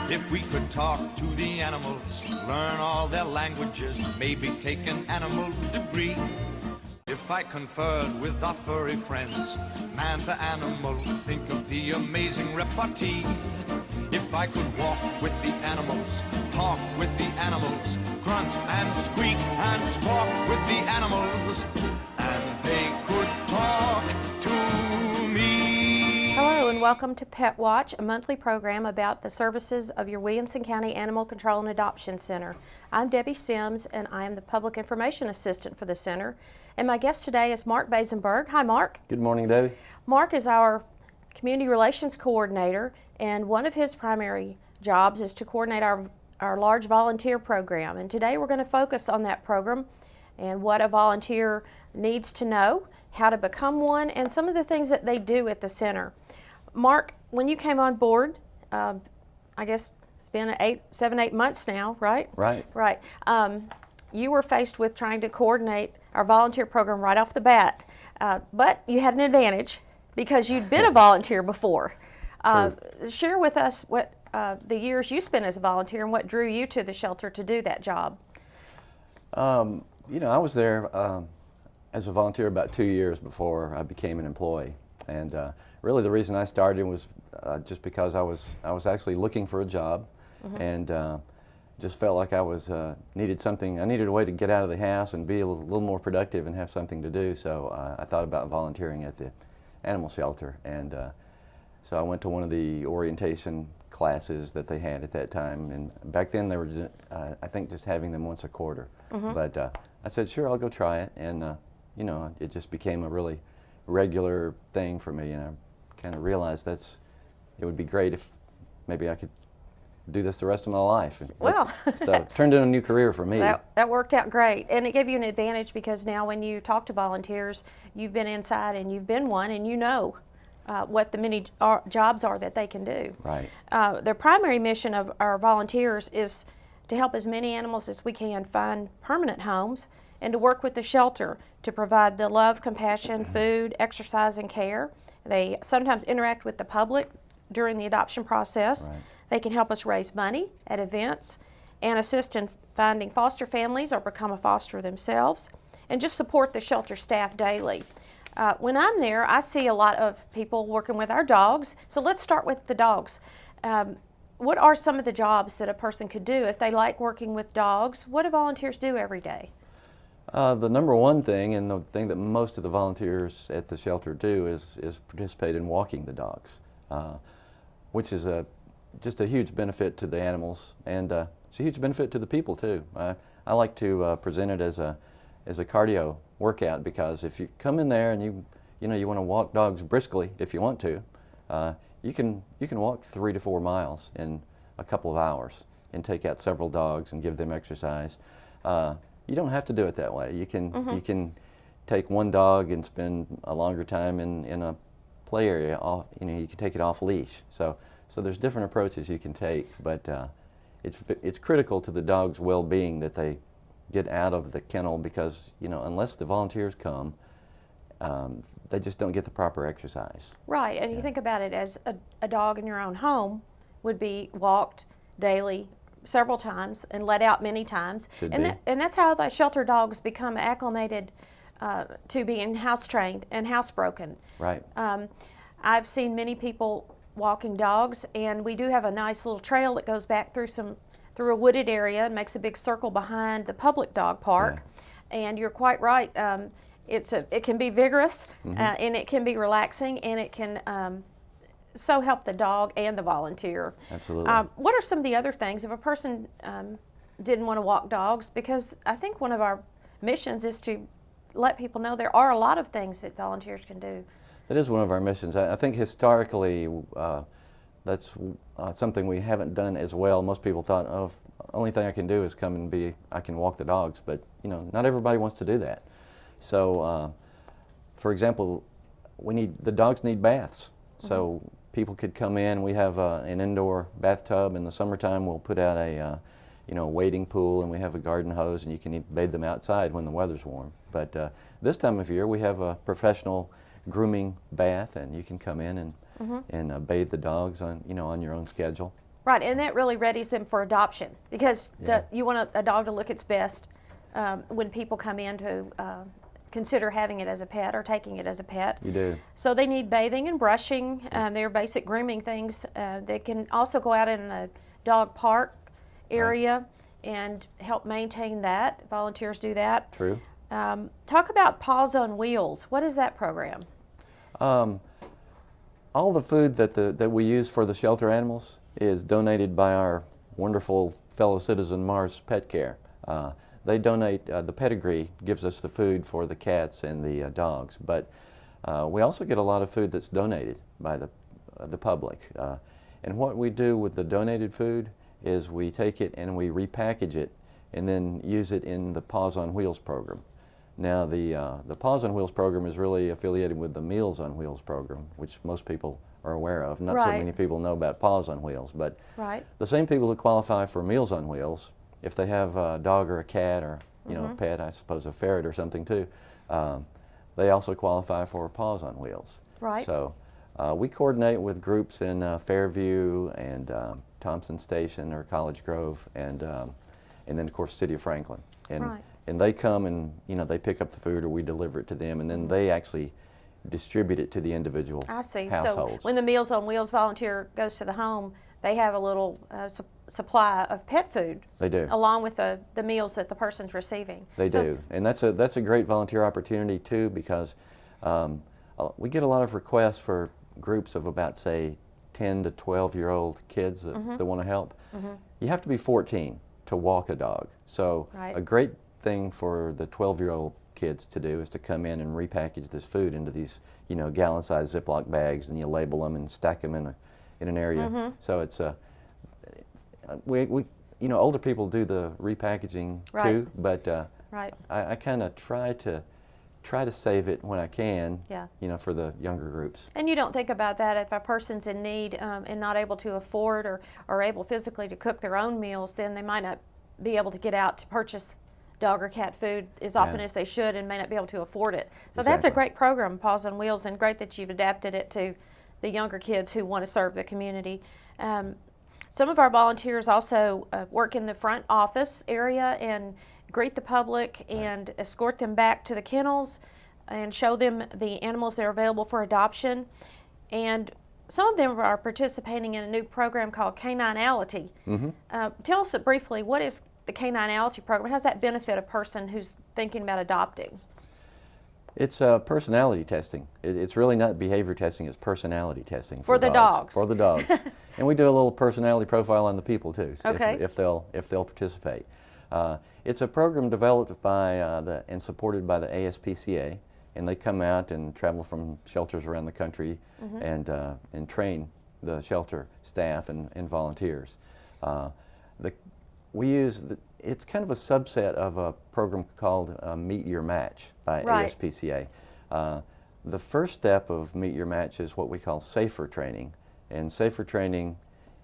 If we could talk to the animals, learn all their languages, maybe take an animal degree. If I conferred with our furry friends, man to animal, think of the amazing repartee. If I could walk with the animals, talk with the animals, grunt and squeak and squawk with the animals, and they could talk to me. Hello and welcome to Pet Watch, a monthly program about the services of your Williamson County Animal Control and Adoption Center. I'm Debbie Sims and I am the Public Information Assistant for the Center. And my guest today is Mark Basenberg. Hi, Mark. Good morning, Debbie. Mark is our Community Relations Coordinator, and one of his primary jobs is to coordinate our large volunteer program. And today we're going to focus on that program and what a volunteer needs to know, how to become one, and some of the things that they do at the center. Mark, when you came on board, I guess it's been 7-8 months now, right? Right. Right. You were faced with trying to coordinate our volunteer program right off the bat, but you had an advantage because you'd been a volunteer before. Share with us what the years you spent as a volunteer and what drew you to the shelter to do that job. You know, I was there as a volunteer about 2 years before I became an employee, and really the reason I started was just because I was actually looking for a job, and just felt like I was needed something. I needed a way to get out of the house and be a little more productive and have something to do. So I thought about volunteering at the animal shelter, and so I went to one of the orientation classes that they had at that time. And back then they were, I think, just having them once a quarter. But I said, sure, I'll go try it, and you know, it just became a really regular thing for me, and I kind of realized it would be great if maybe I could do this the rest of my life. Well, so it turned into a new career for me. That worked out great, and it gave you an advantage because now when you talk to volunteers, you've been inside and you've been one, and you know what the many jobs are that they can do. Right. The primary mission of our volunteers is to help as many animals as we can find permanent homes and to work with the shelter to provide the love, compassion, food, exercise, and care. They sometimes interact with the public during the adoption process. Right. They can help us raise money at events and assist in finding foster families or become a foster themselves, and just support the shelter staff daily. When I'm there, I see a lot of people working with our dogs. So let's start with the dogs. What are some of the jobs that a person could do if they like working with dogs? What do volunteers do every day? The number one thing, and the thing that most of the volunteers at the shelter do, is participate in walking the dogs, which is just a huge benefit to the animals, and it's a huge benefit to the people too. I like to present it as a cardio workout, because if you come in there and you want to walk dogs briskly, if you want to, you can walk 3 to 4 miles in a couple of hours and take out several dogs and give them exercise. You don't have to do it that way. You can take one dog and spend a longer time in a play area. You can take it off leash. So there's different approaches you can take, but it's critical to the dog's well-being that they get out of the kennel, because unless the volunteers come, they just don't get the proper exercise. Right, and you think about it as a dog in your own home would be walked daily several times and let out many times. And that's how the shelter dogs become acclimated to being house trained and housebroken. Right. I've seen many people walking dogs, and we do have a nice little trail that goes back through a wooded area and makes a big circle behind the public dog park. Yeah. And you're quite right. It can be vigorous, and it can be relaxing, and it can so help the dog and the volunteer. Absolutely. What are some of the other things if a person didn't want to walk dogs? Because I think one of our missions is to let people know there are a lot of things that volunteers can do. That is one of our missions. I think historically that's something we haven't done as well. Most people thought, oh, the only thing I can do is come and I can walk the dogs, but not everybody wants to do that. So, for example, the dogs need baths. So people could come in. We have an indoor bathtub. In the summertime, we'll put out a wading pool, and we have a garden hose, and you can bathe them outside when the weather's warm. But this time of year, we have a professional grooming bath, and you can come in and bathe the dogs on your own schedule. Right, and that really readies them for adoption because Yeah. you want a dog to look its best when people come in to consider having it as a pet or taking it as a pet. You do. So they need bathing and brushing. They're basic grooming things. They can also go out in the dog park area and help maintain that. Volunteers do that. True. Talk about Paws on Wheels. What is that program? All the food that we use for the shelter animals is donated by our wonderful fellow citizen Mars Pet Care. They donate, the pedigree gives us the food for the cats and the dogs, but we also get a lot of food that's donated by the public. And what we do with the donated food is we take it and we repackage it and then use it in the Paws on Wheels program. Now the Paws on Wheels program is really affiliated with the Meals on Wheels program, which most people are aware of. Not so Right. many people know about Paws on Wheels, but Right. the same people who qualify for Meals on Wheels, if they have a dog or a cat or a pet, I suppose a ferret or something too, they also qualify for Paws on Wheels. Right. So we coordinate with groups in Fairview and Thompson Station or College Grove and then of course City of Franklin. Right. And they come and they pick up the food or we deliver it to them and then they actually distribute it to the individual I see. households. So when the Meals on Wheels volunteer goes to the home, they have a little supply of pet food. They do. Along with the meals that the person's receiving. They do, and that's a great volunteer opportunity too because we get a lot of requests for groups of about say 10 to 12-year-old kids that want to help. You have to be 14 to walk a dog, so Right. a great thing for the 12-year-old kids to do is to come in and repackage this food into these gallon-sized Ziploc bags, and you label them and stack them in an area. So it's we older people do the repackaging Right. too, but Right. I kind of try to save it when I can, Yeah. for the younger groups. And you don't think about that if a person's in need and not able to afford or able physically to cook their own meals, then they might not be able to get out to purchase dog or cat food as often as they should and may not be able to afford it. So that's a Exactly. great program, Paws on Wheels, and great that you've adapted it to the younger kids who want to serve the community. Some of our volunteers also work in the front office area and greet the public and escort them back to the kennels and show them the animals that are available for adoption. And some of them are participating in a new program called Caninality. Tell us briefly, what is the Caninality program? How does that benefit a person who's thinking about adopting? It's personality testing. It's really not behavior testing, it's personality testing For the dogs. For the dogs. And we do a little personality profile on the people too, so Okay. if they'll participate. It's a program developed by and supported by the ASPCA, and they come out and travel from shelters around the country and train the shelter staff and volunteers. It's kind of a subset of a program called Meet Your Match by Right. ASPCA. The first step of Meet Your Match is what we call SAFER training, and SAFER training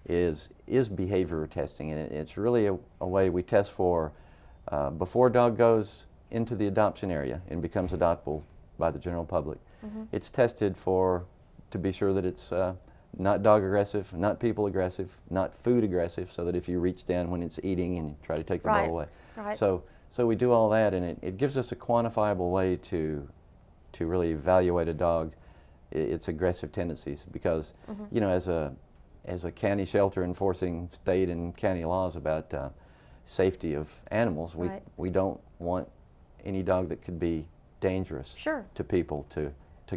is behavior testing, and it's really a way we test for before a dog goes into the adoption area and becomes adoptable by the general public. It's tested to be sure that it's not dog aggressive, not people aggressive, not food aggressive, so that if you reach down when it's eating and you try to take the Right. bowl away. Right. So we do all that, and it gives us a quantifiable way to really evaluate a dog, its aggressive tendencies, because as a county shelter enforcing state and county laws about safety of animals, Right. we don't want any dog that could be dangerous Sure. to people to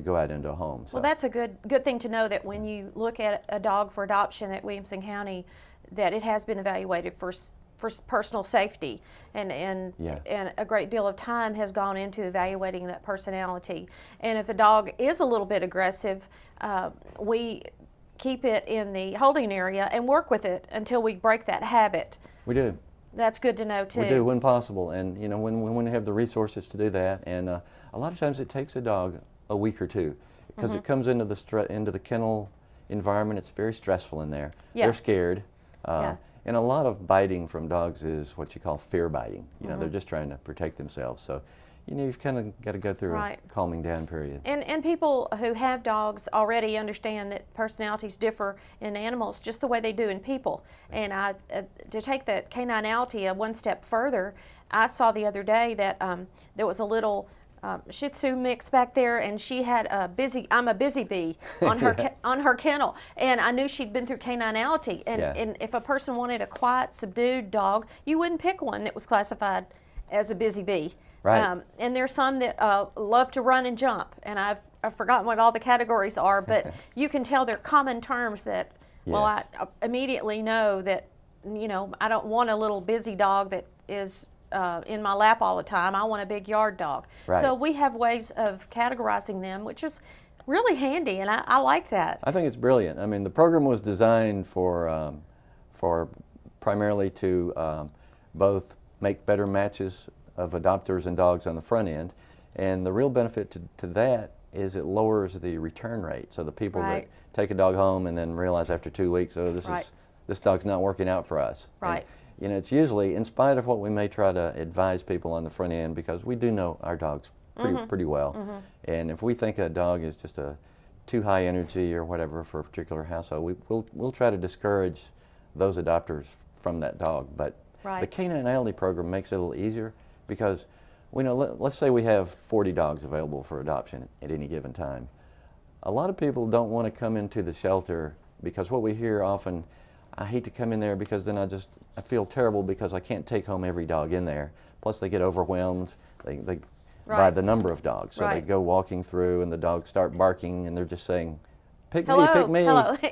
go out into a home. So. Well, that's a good thing to know, that when you look at a dog for adoption at Williamson County, that it has been evaluated for personal safety, and Yeah. a great deal of time has gone into evaluating that personality. And if a dog is a little bit aggressive, we keep it in the holding area and work with it until we break that habit. We do. That's good to know too. We do when possible, and when we have the resources to do that. And a lot of times it takes a dog a week or two because it comes into the kennel environment. It's very stressful in there. Yeah. They're scared, Yeah. and a lot of biting from dogs is what you call fear biting. They're just trying to protect themselves. So you've kind of got to go through Right. a calming down period. And people who have dogs already understand that personalities differ in animals just the way they do in people. And to take that caninality one step further, I saw the other day that there was a little Shih Tzu mix back there, and she had I'm a busy bee on her on her kennel, and I knew she'd been through caninality. And if a person wanted a quiet, subdued dog, you wouldn't pick one that was classified as a busy bee. Right. And there's some that love to run and jump, and I've forgotten what all the categories are, but you can tell they're common terms that, well, I immediately know that, I don't want a little busy dog that is in my lap all the time. I want a big yard dog. Right. So we have ways of categorizing them, which is really handy, and I like that. I think it's brilliant. I mean, the program was designed for primarily to both make better matches of adopters and dogs on the front end, and the real benefit to that is it lowers the return rate. So the people that take a dog home and then realize after 2 weeks, oh, this dog's not working out for us. Right. And, it's usually, in spite of what we may try to advise people on the front end, because we do know our dogs pretty well. And if we think a dog is just too high energy or whatever for a particular household, we'll try to discourage those adopters from that dog. But the caninality program makes it a little easier, because we know, let's say we have 40 dogs available for adoption at any given time. A lot of people don't want to come into the shelter because what we hear often, I hate to come in there because then I feel terrible because I can't take home every dog in there. Plus they get overwhelmed by the number of dogs. So they go walking through and the dogs start barking and they're just saying, pick me,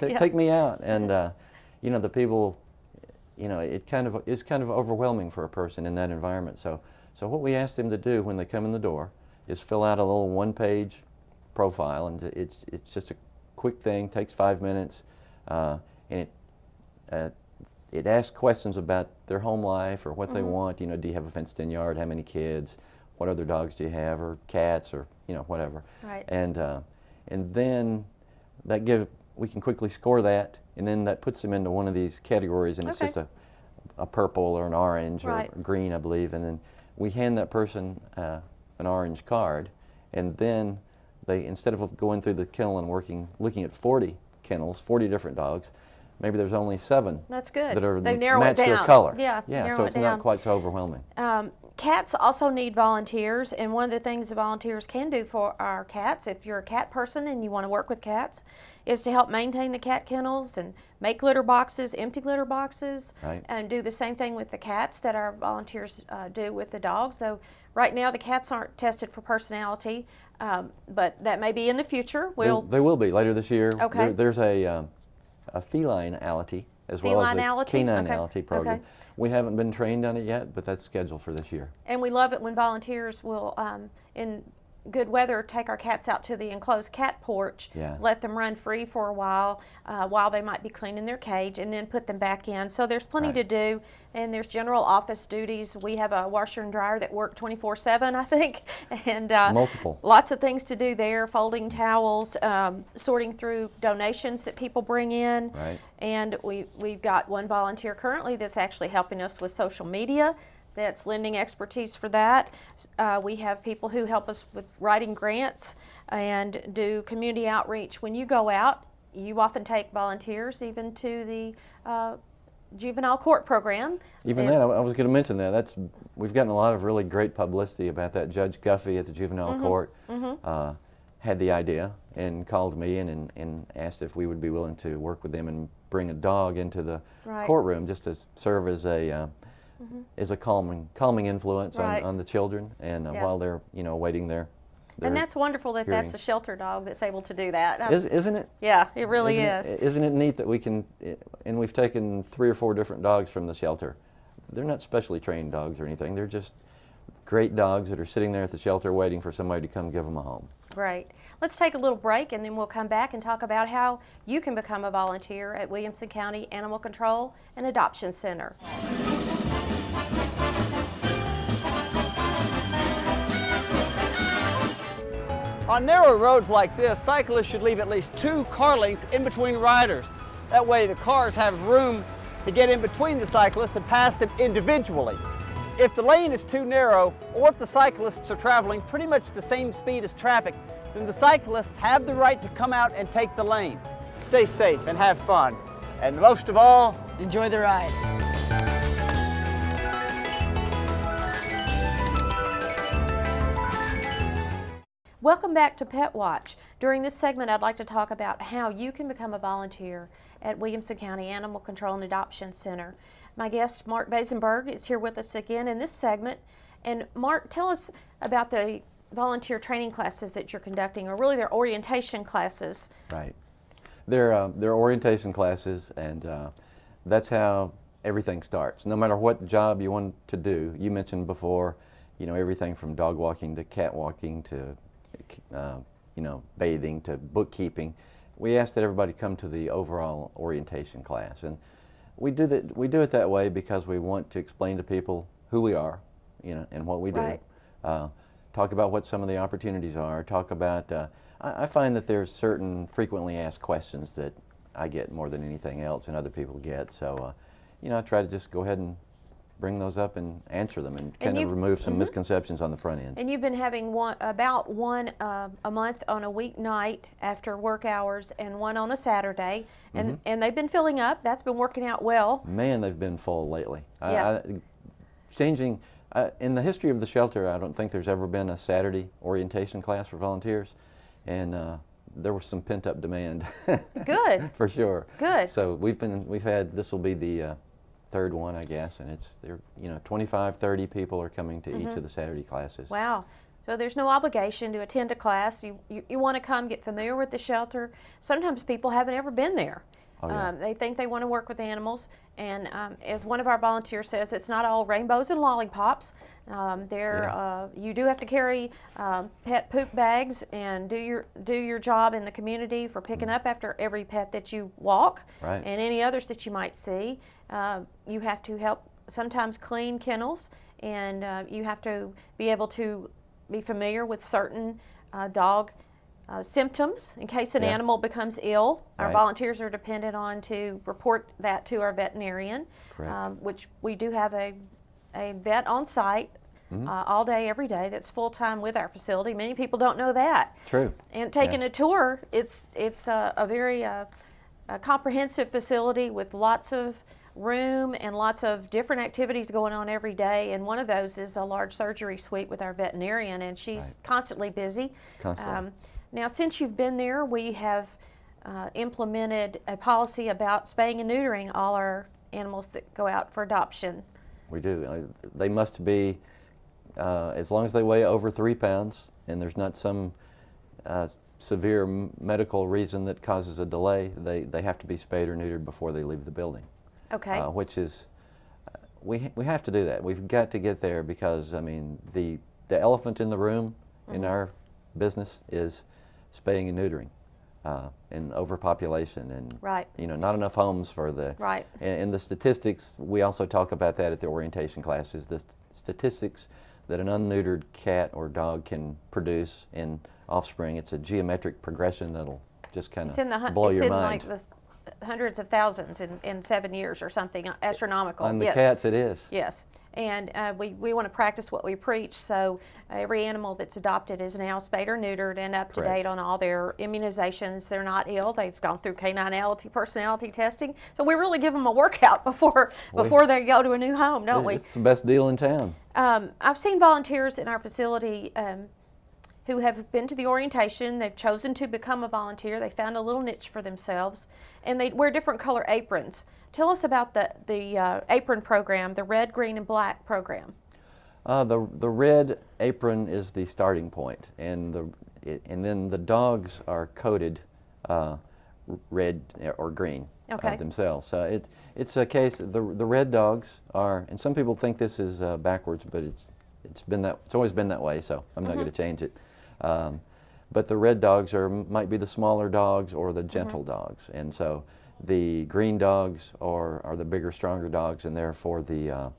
take me out. And the people, it is kind of overwhelming for a person in that environment. So what we ask them to do when they come in the door is fill out a little one-page profile, and it's just a quick thing, takes 5 minutes, and it asks questions about their home life or what they want. Do you have a fenced-in yard? How many kids? What other dogs do you have, or cats, or whatever? Right. And then we can quickly score that, and then that puts them into one of these categories, and it's just a purple or an orange or green, I believe, and then we hand that person an orange card, and then they, instead of going through the kennel and looking at 40 kennels, 40 different dogs, maybe there's only 7 That's good. that are They narrow it match their down. color. Yeah, so it's not quite so overwhelming. Cats also need volunteers, and one of the things the volunteers can do for our cats, if you're a cat person and you want to work with cats, is to help maintain the cat kennels and make litter boxes, empty litter boxes, and do the same thing with the cats that our volunteers do with the dogs. So right now the cats aren't tested for personality, but that may be in the future. They will be later this year. Okay. There's a felinality as well as the caninality program. Okay. We haven't been trained on it yet, but that's scheduled for this year. And we love it when volunteers will, in good weather, take our cats out to the enclosed cat porch, let them run free for a while they might be cleaning their cage, and then put them back in. So there's plenty to do, and there's general office duties. We have a washer and dryer that work 24/7, I think, and multiple. Lots of things to do there, folding towels, sorting through donations that people bring in. Right. And we've got one volunteer currently that's actually helping us with social media, that's lending expertise for that. We have people who help us with writing grants and do community outreach. When you go out, you often take volunteers even to the juvenile court program. Even that, I was going to mention that. We've gotten a lot of really great publicity about that. Judge Guffey at the juvenile court had the idea and called me and asked if we would be willing to work with them and bring a dog into the courtroom just to serve as a calming influence on the children, and while they're awaiting their and that's wonderful that hearings. That's a shelter dog that's able to do that. Isn't it? Yeah, it really is. Isn't it neat that we can, and we've taken 3 or 4 different dogs from the shelter. They're not specially trained dogs or anything. They're just great dogs that are sitting there at the shelter waiting for somebody to come give them a home. Great. Let's take a little break, and then we'll come back and talk about how you can become a volunteer at Williamson County Animal Control and Adoption Center. On narrow roads like this, cyclists should leave at least 2 car lengths in between riders. That way the cars have room to get in between the cyclists and pass them individually. If the lane is too narrow, or if the cyclists are traveling pretty much the same speed as traffic, then the cyclists have the right to come out and take the lane. Stay safe and have fun. And most of all, enjoy the ride. Welcome back to Pet Watch. During this segment, I'd like to talk about how you can become a volunteer at Williamson County Animal Control and Adoption Center. My guest, Mark Basenberg, is here with us again in this segment. And Mark, tell us about the volunteer training classes that you're conducting, or really their orientation classes. Right. They're orientation classes, and that's how everything starts. No matter what job you want to do, you mentioned before, you know, everything from dog walking to cat walking to you know, bathing to bookkeeping. We ask that everybody come to the overall orientation class, and we do it that way because we want to explain to people who we are, you know, and what we do. Right. Talk about what some of the opportunities are. Talk about. I find that there's certain frequently asked questions that I get more than anything else, and other people get. So, you know, I try to just go ahead and bring those up and answer them, and kind of remove some misconceptions on the front end. And you've been having about one a month on a weeknight after work hours, and one on a Saturday, and they've been filling up. That's been working out well. Man, they've been full lately. Yeah. Changing in the history of the shelter, I don't think there's ever been a Saturday orientation class for volunteers, and there was some pent-up demand. Good. For sure. Good. So we've had, this will be the third one, I guess, and there, you know, 25, 30 people are coming to each of the Saturday classes. Wow. So there's no obligation to attend a class. You want to come get familiar with the shelter. Sometimes people haven't ever been there. Oh, yeah. They think they want to work with animals, and as one of our volunteers says, it's not all rainbows and lollipops. You do have to carry pet poop bags and do your job in the community for picking up after every pet that you walk, Right. and any others that you might see. You have to help sometimes clean kennels, and you have to be able to be familiar with certain dog symptoms in case an animal becomes ill. Our Right. volunteers are dependent on to report that to our veterinarian, Correct. which we do have a vet on site all day, every day, that's full-time with our facility. Many people don't know that. True. And taking a tour, it's a very comprehensive facility with lots of room and lots of different activities going on every day, and one of those is a large surgery suite with our veterinarian, and she's Right. constantly busy. Constantly. Now, since you've been there, we have implemented a policy about spaying and neutering all our animals that go out for adoption. We do. They must be, as long as they weigh over 3 pounds, and there's not some severe medical reason that causes a delay, they have to be spayed or neutered before they leave the building. Okay. Which is, we have to do that. We've got to get there because, I mean, the elephant in the room in our business is spaying and neutering, and overpopulation, and Right. you know, not enough homes for the. Right. And the statistics, we also talk about that at the orientation classes. The statistics that an unneutered cat or dog can produce in offspring, it's a geometric progression that'll just kind It's in the of blow your mind. Like the hundreds of thousands in 7 years or something astronomical. On the Yes. cats, it is. Yes, and we want to practice what we preach, so every animal that's adopted is now spayed or neutered and up to Correct. date on all their immunizations. They're not ill. They've gone through canine personality testing, so we really give them a workout before they go to a new home, don't we? It's the best deal in town. I've seen volunteers in our facility who have been to the orientation. They've chosen to become a volunteer. They found a little niche for themselves, and they wear different color aprons. Tell us about the apron program, the red, green, and black program. The red apron is the starting point, and then the dogs are coated red or green themselves. So it's a case. The red dogs are, and some people think this is backwards, but it's always been that way. So I'm not going to change it. But the red dogs might be the smaller dogs or the gentle dogs, and so the green dogs are the bigger, stronger dogs, and therefore the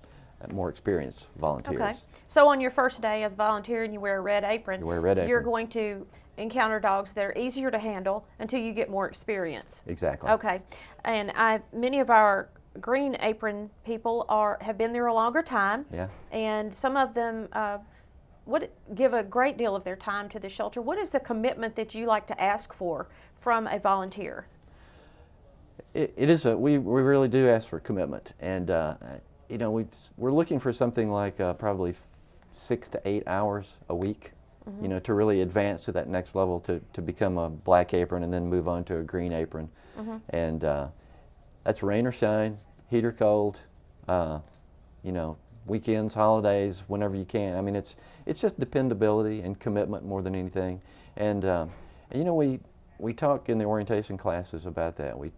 more experienced volunteers. Okay. So on your first day as a volunteer and you wear a red apron, You wear a red you're apron. going to encounter dogs that are easier to handle until you get more experience. Exactly. Okay. And many of our Green Apron people have been there a longer time. Yeah. And some of them would give a great deal of their time to the shelter. What is the commitment that you like to ask for from a volunteer? It is we really do ask for commitment, and you know, we're looking for something like probably 6 to 8 hours a week, you know, to really advance to that next level, to become a black apron and then move on to a green apron. And that's rain or shine, heat or cold, you know, weekends, holidays, whenever you can. I mean, it's just dependability and commitment more than anything. And you know, we talk in the orientation classes about that. We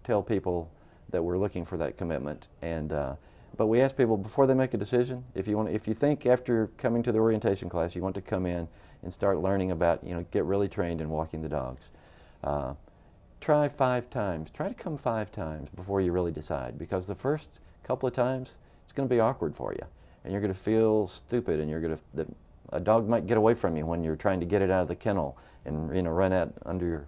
tell people that we're looking for that commitment, and but we ask people before they make a decision, if you think after coming to the orientation class you want to come in and start learning about, you know, get really trained in walking the dogs, try 5 times. Try to come 5 times before you really decide, because the first couple of times it's going to be awkward for you, and you're going to feel stupid, and a dog might get away from you when you're trying to get it out of the kennel and, you know, run out under your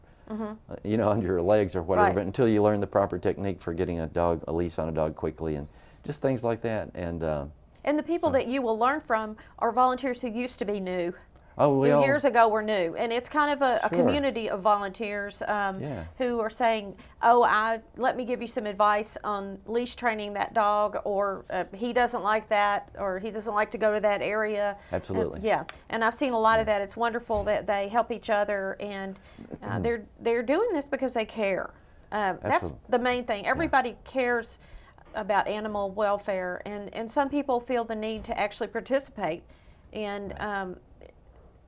you know, under your legs or whatever. Right. But until you learn the proper technique for getting a leash on a dog quickly, and just things like that. And the people that you will learn from are volunteers who used to be new. oh, Who years ago were new, and it's kind of a Sure. community of volunteers who are saying, "Oh, let me give you some advice on leash training that dog," or he doesn't like that, or he doesn't like to go to that area. Absolutely. Yeah, and I've seen a lot of that. It's wonderful that they help each other, and they're doing this because they care. That's Absolutely. the main thing. Everybody cares about animal welfare, and some people feel the need to actually participate. And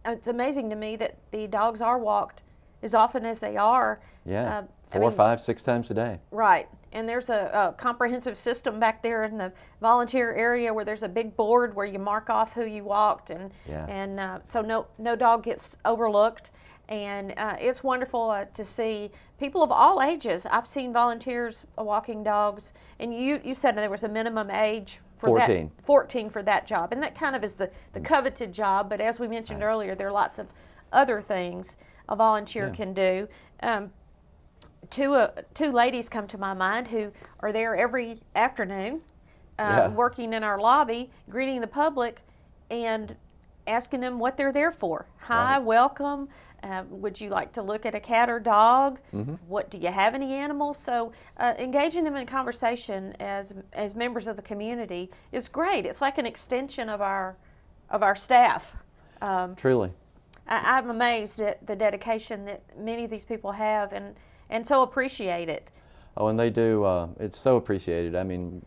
it's amazing to me that the dogs are walked as often as they are. Yeah, I 4, mean, 5, 6 times a day. Right. And there's a comprehensive system back there in the volunteer area where there's a big board where you mark off who you walked, and so no dog gets overlooked. And it's wonderful to see people of all ages. I've seen volunteers walking dogs, and you said there was a minimum age for 14. 14 for that job, and that kind of is the coveted job. But as we mentioned earlier, there are lots of other things a volunteer can do. Two ladies come to my mind who are there every afternoon, working in our lobby, greeting the public, and asking them what they're there for. Hi, Right. welcome. Would you like to look at a cat or dog? What, do you have any animals? So engaging them in conversation as members of the community is great. It's like an extension of our staff. Truly. I'm amazed at the dedication that many of these people have, and so appreciate it. Oh, and they do. It's so appreciated. I mean,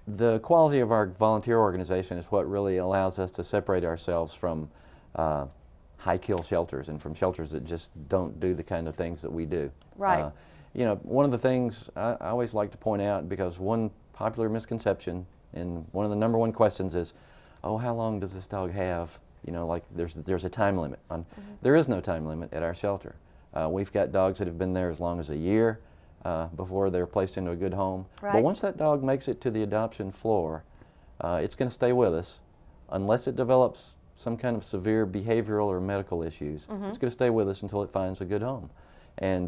the quality of our volunteer organization is what really allows us to separate ourselves from high-kill shelters and from shelters that just don't do the kind of things that we do. Right. You know, one of the things I always like to point out, because one popular misconception and one of the number one questions is, oh, how long does this dog have? You know, like there's a time limit. There is no time limit at our shelter. We've got dogs that have been there as long as a year before they're placed into a good home. Right. But once that dog makes it to the adoption floor, it's going to stay with us unless it develops some kind of severe behavioral or medical issues. It's going to stay with us until it finds a good home. And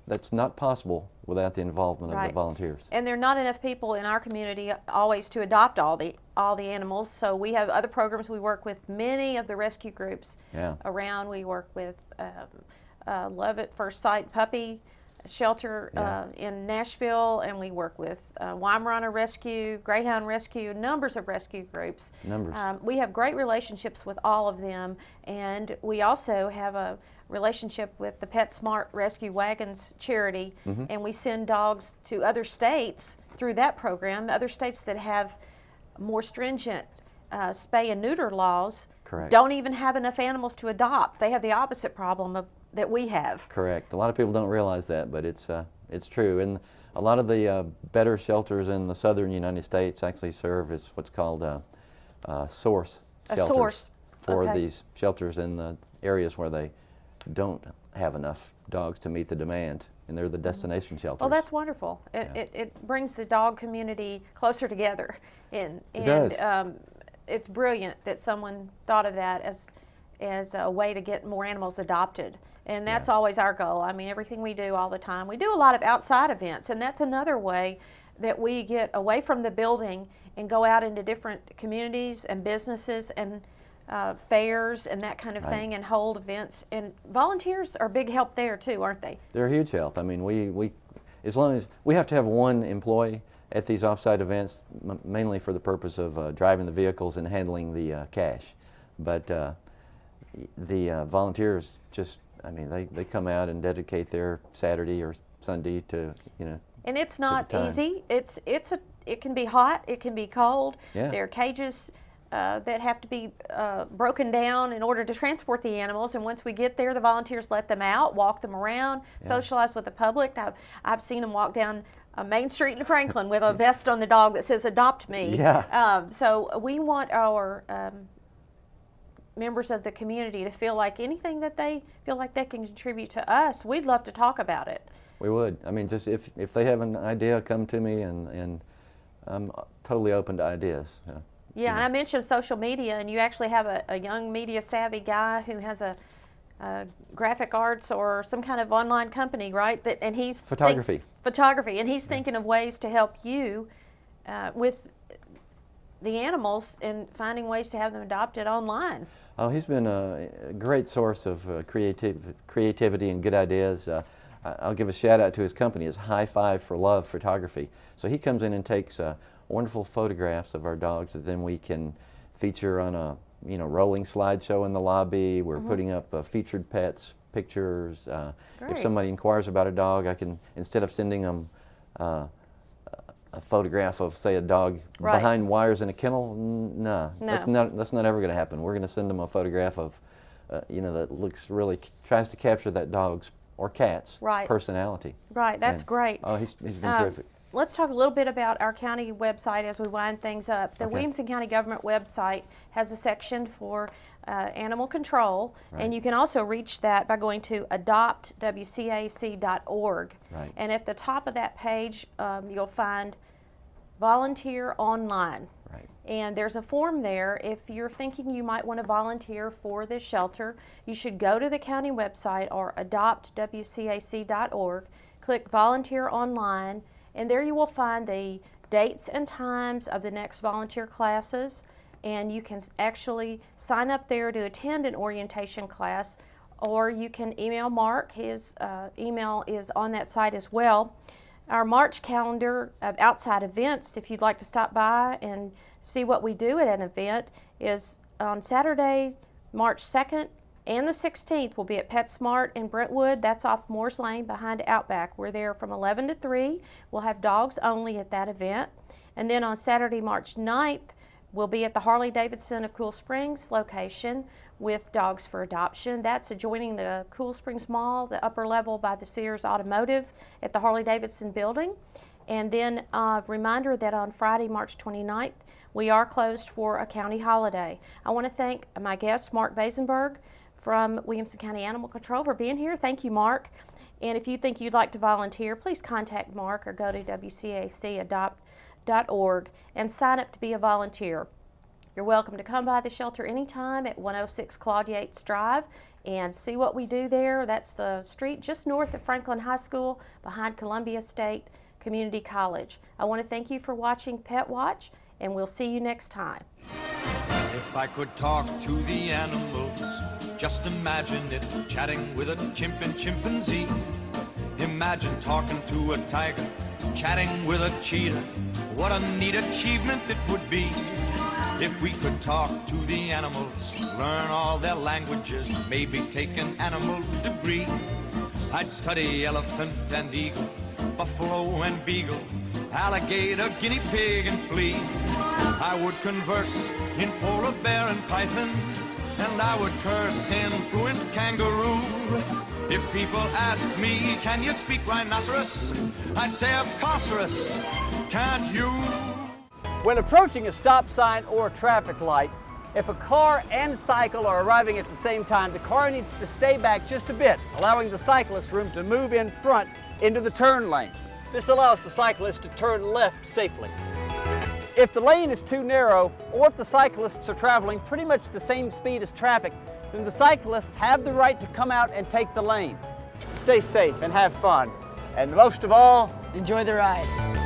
that's not possible without the involvement of the volunteers. And there are not enough people in our community always to adopt all the animals. So we have other programs. We work with many of the rescue groups around. We work with Love at First Sight Puppy Shelter in Nashville, and we work with Weimaraner Rescue, Greyhound Rescue, numbers of rescue groups. We have great relationships with all of them, and we also have a relationship with the PetSmart Rescue Wagons charity, and we send dogs to other states through that program. Other states that have more stringent spay and neuter laws don't even have enough animals to adopt. They have the opposite problem that we have. Correct. A lot of people don't realize that, but it's true. And a lot of the better shelters in the southern United States actually serve as what's called source shelters for these shelters in the areas where they don't have enough dogs to meet the demand, and they're the destination shelters. Well, that's wonderful. It brings the dog community closer together, and it does. It's brilliant that someone thought of that as a way to get more animals adopted. And that's always our goal. I mean, everything we do all the time. We do a lot of outside events, and that's another way that we get away from the building and go out into different communities and businesses and fairs and that kind of thing, and hold events. And volunteers are a big help there too, aren't they? They're a huge help. I mean, we as long as we have to have one employee at these offsite events, mainly for the purpose of driving the vehicles and handling the cash. But the volunteers just, I mean, they come out and dedicate their Saturday or Sunday to, you know. And it's not easy. It can be hot. It can be cold. Yeah. There are cages that have to be broken down in order to transport the animals. And once we get there, the volunteers let them out, walk them around, socialize with the public. I've seen them walk down Main Street in Franklin with a vest on the dog that says "Adopt Me." Yeah. So we want our members of the community to feel like anything that they feel like they can contribute to us, we'd love to talk about it. We would. I mean, just if they have an idea, come to me, and I'm totally open to ideas. Yeah, and I mentioned social media, and you actually have a young media savvy guy who has a graphic arts or some kind of online company, right? And he's photography, and he's thinking of ways to help you with the animals and finding ways to have them adopted online. Oh, he's been a great source of creativity and good ideas. I'll give a shout out to his company. It's High Five for Love Photography. So he comes in and takes wonderful photographs of our dogs that then we can feature on a rolling slideshow in the lobby. We're putting up featured pets pictures. If somebody inquires about a dog, I can, instead of sending them a photograph of, say, a dog behind wires in a kennel, no. That's not ever going to happen. We're going to send them a photograph of, that looks really, tries to capture that dog's or cat's personality. Right, that's great. Oh, he's been terrific. Let's talk a little bit about our county website as we wind things up. The Williamson County Government website has a section for animal control, and you can also reach that by going to adoptwcac.org. Right. And at the top of that page, you'll find Volunteer Online. Right. And there's a form there. If you're thinking you might want to volunteer for this shelter, you should go to the county website or adoptwcac.org, click Volunteer Online, and there you will find the dates and times of the next volunteer classes, and you can actually sign up there to attend an orientation class, or you can email Mark. His email is on that site as well. Our March calendar of outside events, if you'd like to stop by and see what we do at an event, is on Saturday, March 2nd and the 16th. We'll be at PetSmart in Brentwood. That's off Moores Lane behind Outback. We're there from 11 to 3. We'll have dogs only at that event. And then on Saturday, March 9th, we'll be at the Harley-Davidson of Cool Springs location with Dogs for Adoption. That's adjoining the Cool Springs Mall, the upper level by the Sears Automotive at the Harley-Davidson building. And then a reminder that on Friday, March 29th, we are closed for a county holiday. I want to thank my guest, Mark Basenberg from Williamson County Animal Control, for being here. Thank you, Mark. And if you think you'd like to volunteer, please contact Mark or go to wcac.org and sign up to be a volunteer. You're welcome to come by the shelter anytime at 106 Claude Yates Drive and see what we do there. That's the street just north of Franklin High School behind Columbia State Community College. I want to thank you for watching Pet Watch, and we'll see you next time. If I could talk to the animals, just imagine it, chatting with a chimp and chimpanzee. Imagine talking to a tiger, chatting with a cheetah. What a neat achievement it would be. If we could talk to the animals, learn all their languages, maybe take an animal degree. I'd study elephant and eagle, buffalo and beagle, alligator, guinea pig and flea. I would converse in polar bear and python, and I would curse in fluent kangaroo. If people ask me, can you speak rhinoceros? I'd say, of course, can't you? When approaching a stop sign or a traffic light, if a car and cycle are arriving at the same time, the car needs to stay back just a bit, allowing the cyclist room to move in front into the turn lane. This allows the cyclist to turn left safely. If the lane is too narrow, or if the cyclists are traveling pretty much the same speed as traffic, then the cyclists have the right to come out and take the lane. Stay safe and have fun. And most of all, Enjoy the ride.